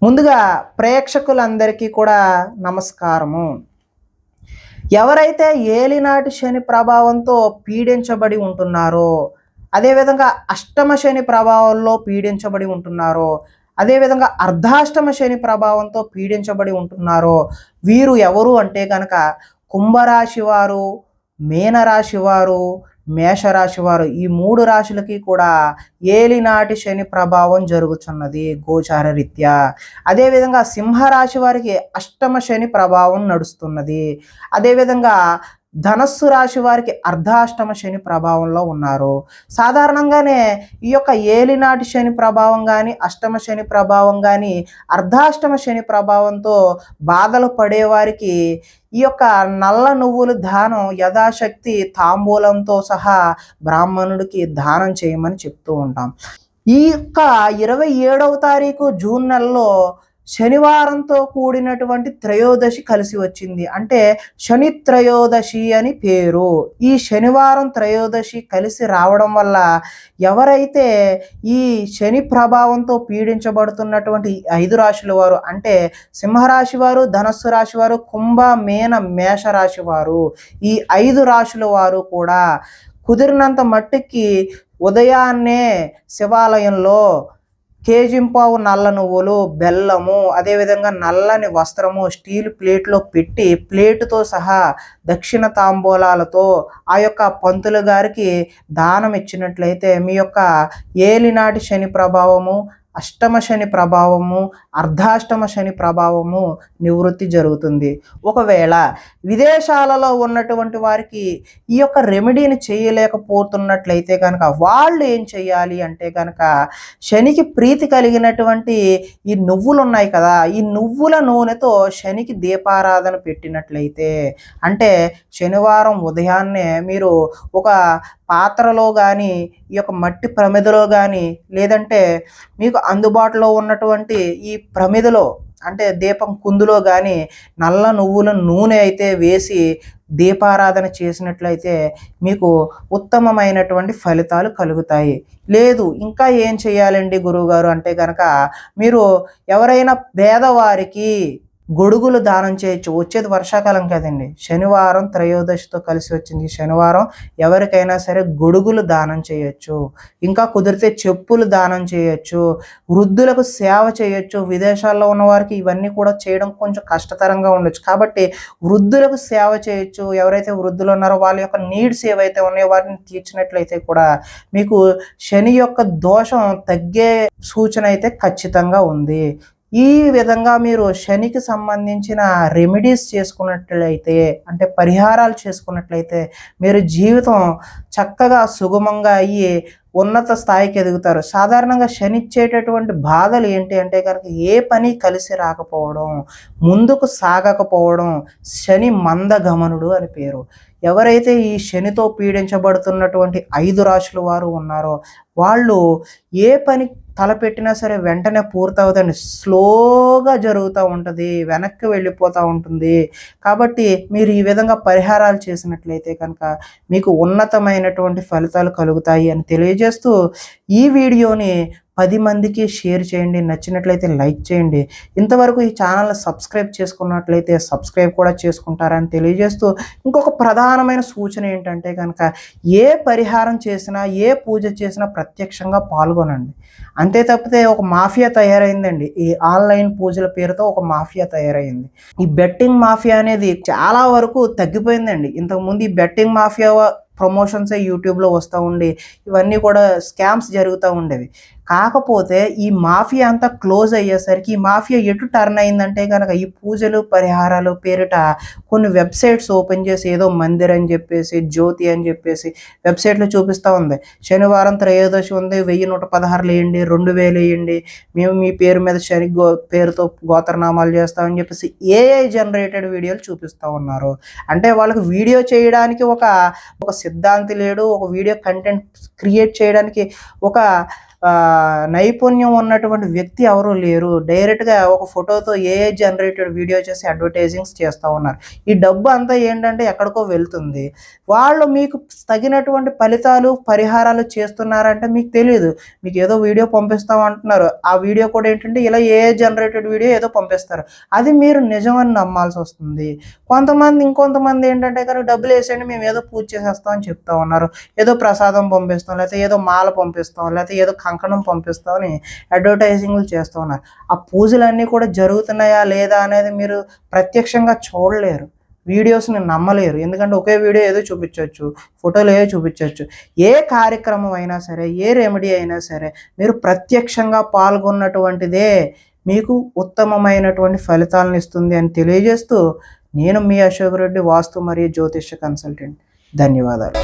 ముందుగా ప్రేక్షకులందరికీ కూడా నమస్కారము. ఎవరైతే ఏలినాటి శని ప్రభావంతో పీడించబడి ఉంటున్నారో, అదేవిధంగా అష్టమ శని ప్రభావంలో పీడించబడి ఉంటున్నారో, అదేవిధంగా అర్ధాష్టమ శని ప్రభావంతో పీడించబడి ఉంటున్నారో, వీరు ఎవరు అంటే కనుక కుంభరాశి వారు, మీనరాశి వారు, మేషరాశి వారు, ఈ 3 రాశులకి కూడా ఏలినాటి శని ప్రభావం జరుగుతున్నది గోచార రీత్యా. అదేవిధంగా సింహరాశి వారికి అష్టమ శని ప్రభావం నడుస్తున్నది. అదేవిధంగా ధనస్సు రాశి వారికి అర్ధాష్టమ శని ప్రభావంలో ఉన్నారు. సాధారణంగానే ఈ యొక్క ఏలినాటి శని ప్రభావం కానీ, అష్టమ శని ప్రభావం కానీ, అర్ధాష్టమ శని ప్రభావంతో బాధలు పడేవారికి ఈ యొక్క నల్ల నువ్వులు దానం యథాశక్తి తాంబూలంతో సహా బ్రాహ్మణుడికి దానం చేయమని చెప్తూ ఉంటాం. ఈ యొక్క 27వ తారీఖు జూన్ నెలలో శనివారంతో కూడినటువంటి త్రయోదశి కలిసి వచ్చింది. అంటే శని త్రయోదశి అని పేరు. ఈ శనివారం త్రయోదశి కలిసి రావడం వల్ల ఎవరైతే ఈ శని ప్రభావంతో పీడించబడుతున్నటువంటి 5 రాశుల వారు అంటే సింహరాశి వారు, ధనస్సు రాశి వారు, కుంభ, మీన, మేషరాశి వారు, ఈ 5 రాశుల వారు కూడా కుదిరినంత మట్టుకి ఉదయాన్నే శివాలయంలో కేజింపావు నల్ల నువ్వులు, బెల్లము, అదేవిధంగా నల్లని వస్త్రము స్టీల్ ప్లేట్లో పెట్టి ప్లేటుతో సహా దక్షిణ తాంబూలాలతో ఆ యొక్క పంతులు గారికి దానం ఇచ్చినట్లయితే మీ యొక్క ఏలినాటి శని ప్రభావము, అష్టమ శని ప్రభావము, అర్ధాష్టమ శని ప్రభావము నివృత్తి జరుగుతుంది. ఒకవేళ విదేశాలలో ఉన్నటువంటి వారికి ఈ యొక్క రెమెడీని చేయలేకపోతున్నట్లయితే కనుక వాళ్ళు ఏం చేయాలి అంటే కనుక శనికి ప్రీతి కలిగినటువంటి ఈ నువ్వులు ఉన్నాయి కదా, ఈ నువ్వుల నూనెతో శనికి దీపారాధన పెట్టినట్లయితే, అంటే శనివారం ఉదయాన్నే మీరు ఒక పాత్రలో కానీ, ఈ యొక్క మట్టి ప్రమిదలో కానీ, లేదంటే మీకు అందుబాటులో ఉన్నటువంటి ఈ ప్రమిదలో అంటే దీపం కుందులో కానీ నల్ల నువ్వుల నూనె అయితే వేసి దీపారాధన చేసినట్లయితే మీకు ఉత్తమమైనటువంటి ఫలితాలు కలుగుతాయి. లేదు ఇంకా ఏం చేయాలండి గురువుగారు అంటే కనుక మీరు ఎవరైనా పేదవారికి గొడుగులు దానం చేయొచ్చు. వచ్చేది వర్షాకాలం కదండి, శనివారం త్రయోదశితో కలిసి వచ్చింది. శనివారం ఎవరికైనా సరే గొడుగులు దానం చేయొచ్చు. ఇంకా కుదిరితే చెప్పులు దానం చేయొచ్చు. వృద్ధులకు సేవ చేయొచ్చు. విదేశాల్లో ఉన్న వారికి ఇవన్నీ కూడా చేయడం కొంచెం కష్టతరంగా ఉండొచ్చు కాబట్టి వృద్ధులకు సేవ చేయొచ్చు. ఎవరైతే వృద్ధులు ఉన్నారో వాళ్ళ యొక్క నీడ్స్ ఏవైతే ఉన్నాయో వాటిని తీర్చినట్లయితే కూడా మీకు శని యొక్క దోషం తగ్గే సూచన అయితే ఖచ్చితంగా ఉంది. ఈ విధంగా మీరు శనికి సంబంధించిన రెమెడీస్ చేసుకున్నట్లయితే అంటే పరిహారాలు చేసుకున్నట్లయితే మీరు జీవితం చక్కగా సుగమంగా అయ్యి ఉన్నత స్థాయికి ఎదుగుతారు. సాధారణంగా శని ఇచ్చేటటువంటి బాధలు ఏంటి అంటే కనుక ఏ పని కలిసి రాకపోవడం, ముందుకు సాగకపోవడం, శని మందగమనుడు అని పేరు. ఎవరైతే ఈ శనితో పీడించబడుతున్నటువంటి 5 రాశుల వారు ఉన్నారో వాళ్ళు ఏ పని తలపెట్టినా సరే వెంటనే పూర్తవుతుంది, స్లోగా జరుగుతూ ఉంటుంది, వెనక్కి వెళ్ళిపోతూ ఉంటుంది. కాబట్టి మీరు ఈ విధంగా పరిహారాలు చేసినట్లయితే కనుక మీకు ఉన్నతమైనటువంటి ఫలితాలు కలుగుతాయి అని తెలియజేస్తూ ఈ వీడియోని 10 మందికి షేర్ చేయండి. నచ్చినట్లయితే లైక్ చేయండి. ఇంతవరకు ఈ ఛానల్ని సబ్స్క్రైబ్ చేసుకున్నట్లయితే సబ్స్క్రైబ్ కూడా చేసుకుంటారని తెలియజేస్తూ ఇంకొక ప్రధానమైన సూచన ఏంటంటే కనుక ఏ పరిహారం చేసినా, ఏ పూజ చేసినా ప్రత్యక్షంగా పాల్గొనండి. అంతే తప్పితే ఒక మాఫియా తయారైందండి. ఈ ఆన్లైన్ పూజల పేరుతో ఒక మాఫియా తయారైంది. ఈ బెట్టింగ్ మాఫియా అనేది చాలా వరకు తగ్గిపోయిందండి. ఇంతకుముందు ఈ బెట్టింగ్ మాఫియా ప్రమోషన్సే యూట్యూబ్లో వస్తూ ఉండి ఇవన్నీ కూడా స్కామ్స్ జరుగుతూ ఉండేవి. కాకపోతే ఈ మాఫియా అంతా క్లోజ్ అయ్యేసరికి ఈ మాఫియా ఎటు టర్న్ అయిందంటే కనుక ఈ పూజలు పరిహారాలు పేరిట కొన్ని వెబ్సైట్స్ ఓపెన్ చేసి ఏదో మందిర్ అని చెప్పేసి, జ్యోతి అని చెప్పేసి వెబ్సైట్లు చూపిస్తూ ఉంది. శనివారం త్రయోదశి ఉంది, 1116 వేయండి, 2000 వేయండి, మేము మీ పేరు మీద శని పేరుతో గోత్రనామాలు చేస్తామని చెప్పేసి ఏఐ జనరేటెడ్ వీడియోలు చూపిస్తూ ఉన్నారు. అంటే వాళ్ళకి వీడియో చేయడానికి ఒక సిద్ధాంతి లేడు, ఒక వీడియో కంటెంట్ క్రియేట్ చేయడానికి ఒక నైపుణ్యం ఉన్నటువంటి వ్యక్తి ఎవరు లేరు. డైరెక్ట్గా ఒక ఫోటోతో ఏఐ జనరేటెడ్ వీడియో చేసి అడ్వర్టైజింగ్స్ చేస్తూ ఉన్నారు. ఈ డబ్బు అంతా ఏంటంటే ఎక్కడికో వెళ్తుంది. వాళ్ళు మీకు తగినటువంటి ఫలితాలు పరిహారాలు చేస్తున్నారంటే మీకు తెలియదు. మీకు ఏదో వీడియో పంపిస్తాం అంటున్నారు. ఆ వీడియో కూడా ఏంటంటే ఇలా ఏఐ జనరేటెడ్ వీడియో ఏదో పంపిస్తారు. అది మీరు నిజమని నమ్మాల్సి వస్తుంది. ఇంకొంతమంది ఏంటంటే కనుక డబ్బులు వేసేయండి, మేము ఏదో పూజ చేసేస్తాం అని చెప్తా ఉన్నారు. ఏదో ప్రసాదం పంపిస్తాం, లేకపోతే ఏదో మాల పంపిస్తాం, లేకపోతే ఏదో కంకణం పంపిస్తామని అడ్వర్టైజింగ్లు చేస్తూ ఉన్నారు. ఆ పూజలన్నీ కూడా జరుగుతున్నాయా లేదా అనేది మీరు ప్రత్యక్షంగా చూడలేరు. వీడియోస్ని నమ్మలేరు. ఎందుకంటే ఒకే వీడియో ఏదో చూపించవచ్చు, ఫోటోలు ఏదో చూపించవచ్చు. ఏ కార్యక్రమం అయినా సరే, ఏ రెమెడీ అయినా సరే మీరు ప్రత్యక్షంగా పాల్గొన్నటువంటిదే మీకు ఉత్తమమైనటువంటి ఫలితాలను ఇస్తుంది అని తెలియజేస్తూ, నేను మీ అశోక్ రెడ్డి, వాస్తు మరియు జ్యోతిష్య కన్సల్టెంట్. ధన్యవాదాలు.